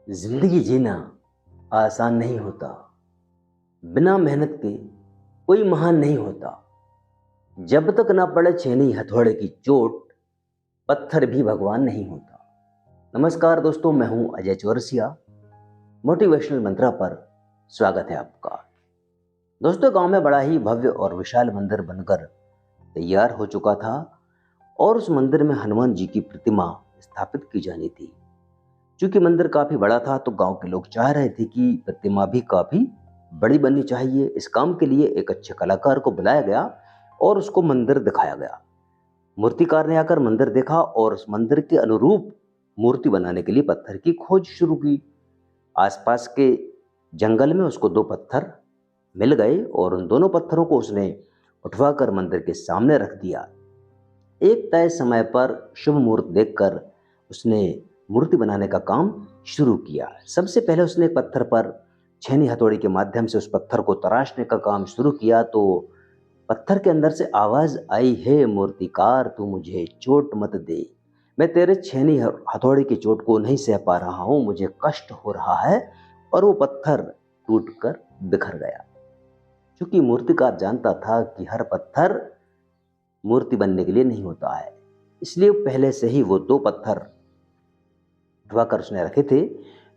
जिंदगी जीना आसान नहीं होता। बिना मेहनत के कोई महान नहीं होता। जब तक ना पड़े छेनी हथौड़े की चोट, पत्थर भी भगवान नहीं होता। नमस्कार दोस्तों, मैं हूं अजय चौरसिया। मोटिवेशनल मंत्रा पर स्वागत है आपका। दोस्तों, गांव में बड़ा ही भव्य और विशाल मंदिर बनकर तैयार हो चुका था और उस मंदिर में हनुमान जी की प्रतिमा स्थापित की जानी थी। चूंकि मंदिर काफी बड़ा था तो गांव के लोग चाह रहे थे कि प्रतिमा भी काफी बड़ी बननी चाहिए। इस काम के लिए एक अच्छे कलाकार को बुलाया गया और उसको मंदिर दिखाया गया। मूर्तिकार ने आकर मंदिर देखा और उस मंदिर के अनुरूप मूर्ति बनाने के लिए पत्थर की खोज शुरू की। आसपास के जंगल में उसको दो पत्थर मिल गए और उन दोनों पत्थरों को उसने उठवाकर मंदिर के सामने रख दिया। एक तय समय पर शुभ मुहूर्त देखकर उसने मूर्ति बनाने का काम शुरू किया। सबसे पहले उसने एक पत्थर पर छेनी हथौड़ी के माध्यम से उस पत्थर को तराशने का काम शुरू किया तो पत्थर के अंदर से आवाज आई, हे मूर्तिकार, तू मुझे चोट मत दे। मैं तेरे छेनी हथौड़ी की चोट को नहीं सह पा रहा हूं, मुझे कष्ट हो रहा है। और वो पत्थर टूटकर बिखर गया। क्योंकि मूर्तिकार जानता था कि हर पत्थर मूर्ति बनने के लिए नहीं होता है, इसलिए पहले से ही वो दो पत्थर उठवाकर उसने रखे थे।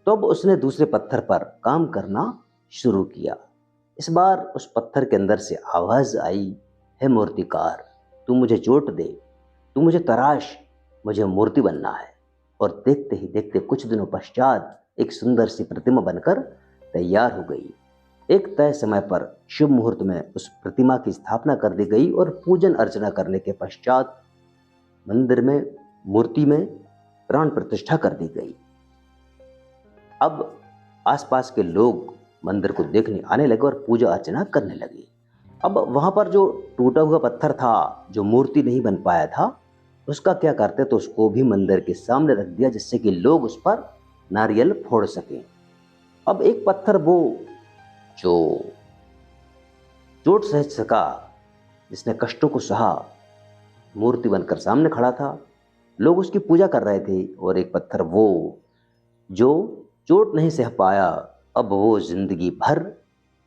तो अब उसने दूसरे पत्थर पर काम करना शुरू किया। इस बार उस पत्थर के अंदर से आवाज आई, हे मूर्तिकार, तू मुझे चोट दे, तू मुझे तराश, मुझे मूर्ति बनना है। और देखते ही देखते कुछ दिनों पश्चात एक सुंदर सी प्रतिमा बनकर तैयार हो गई। एक तय समय पर शुभ मुहूर्त में उस प्रतिमा की स्थापना कर दी गई और पूजन अर्चना करने के पश्चात मंदिर में मूर्ति में प्राण प्रतिष्ठा कर दी गई। अब आसपास के लोग मंदिर को देखने आने लगे और पूजा अर्चना करने लगे। अब वहां पर जो टूटा हुआ पत्थर था, जो मूर्ति नहीं बन पाया था, उसका क्या करते तो उसको भी मंदिर के सामने रख दिया, जिससे कि लोग उस पर नारियल फोड़ सकें। अब एक पत्थर वो जो चोट सह सका, जिसने कष्टों को सहा, मूर्ति बनकर सामने खड़ा था। लोग उसकी पूजा कर रहे थे। और एक पत्थर वो जो चोट नहीं सह पाया, अब वो जिंदगी भर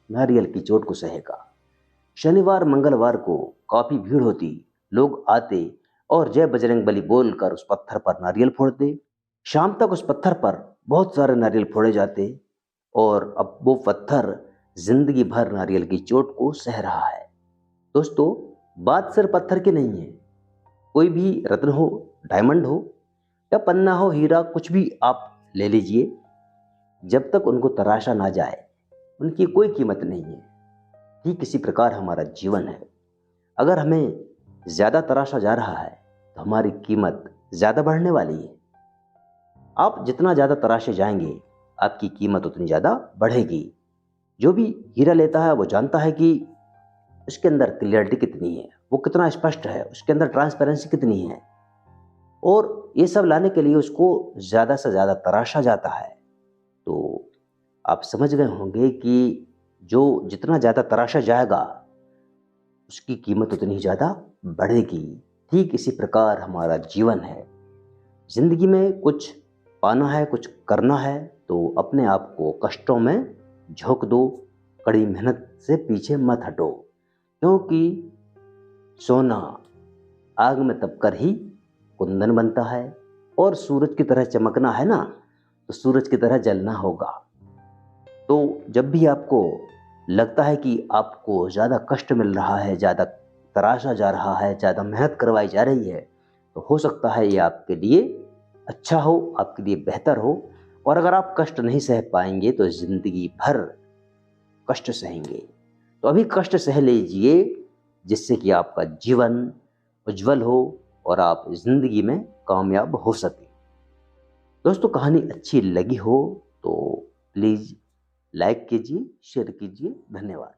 नारियल की चोट को सहेगा। शनिवार मंगलवार को काफी भीड़ होती, लोग आते और जय बजरंगबली बोलकर उस पत्थर पर नारियल फोड़ते। शाम तक उस पत्थर पर बहुत सारे नारियल फोड़े जाते और अब वो पत्थर जिंदगी भर नारियल की चोट को सह रहा है। दोस्तों, बात सिर्फ पत्थर की नहीं है। कोई भी रत्न हो, डायमंड हो या पन्ना हो, हीरा, कुछ भी आप ले लीजिए, जब तक उनको तराशा ना जाए उनकी कोई कीमत नहीं है। ठीक इसी प्रकार हमारा जीवन है। अगर हमें ज्यादा तराशा जा रहा है तो हमारी कीमत ज्यादा बढ़ने वाली है। आप जितना ज्यादा तराशे जाएंगे, आपकी कीमत उतनी ज्यादा बढ़ेगी। जो भी हीरा लेता है वो जानता है कि उसके अंदर क्लियरिटी कितनी है, वो कितना स्पष्ट है, उसके अंदर ट्रांसपेरेंसी कितनी है। और ये सब लाने के लिए उसको ज्यादा से ज्यादा तराशा जाता है। तो आप समझ गए होंगे कि जो जितना ज्यादा तराशा जाएगा उसकी कीमत उतनी ज्यादा बढ़ेगी। ठीक इसी प्रकार हमारा जीवन है। जिंदगी में कुछ पाना है, कुछ करना है, तो अपने आप को कष्टों में झोंक दो, कड़ी मेहनत से पीछे मत हटो। क्योंकि सोना आग में तपकर ही कुंदन बनता है और सूरज की तरह चमकना है ना, तो सूरज की तरह जलना होगा। तो जब भी आपको लगता है कि आपको ज़्यादा कष्ट मिल रहा है, ज़्यादा तराशा जा रहा है, ज़्यादा मेहनत करवाई जा रही है, तो हो सकता है ये आपके लिए अच्छा हो, आपके लिए बेहतर हो। और अगर आप कष्ट नहीं सह पाएंगे तो जिंदगी भर कष्ट सहेंगे। तो अभी कष्ट सह लीजिए, जिससे कि आपका जीवन उज्जवल हो और आप जिंदगी में कामयाब हो सके। दोस्तों, कहानी अच्छी लगी हो तो प्लीज़ लाइक कीजिए, शेयर कीजिए। धन्यवाद।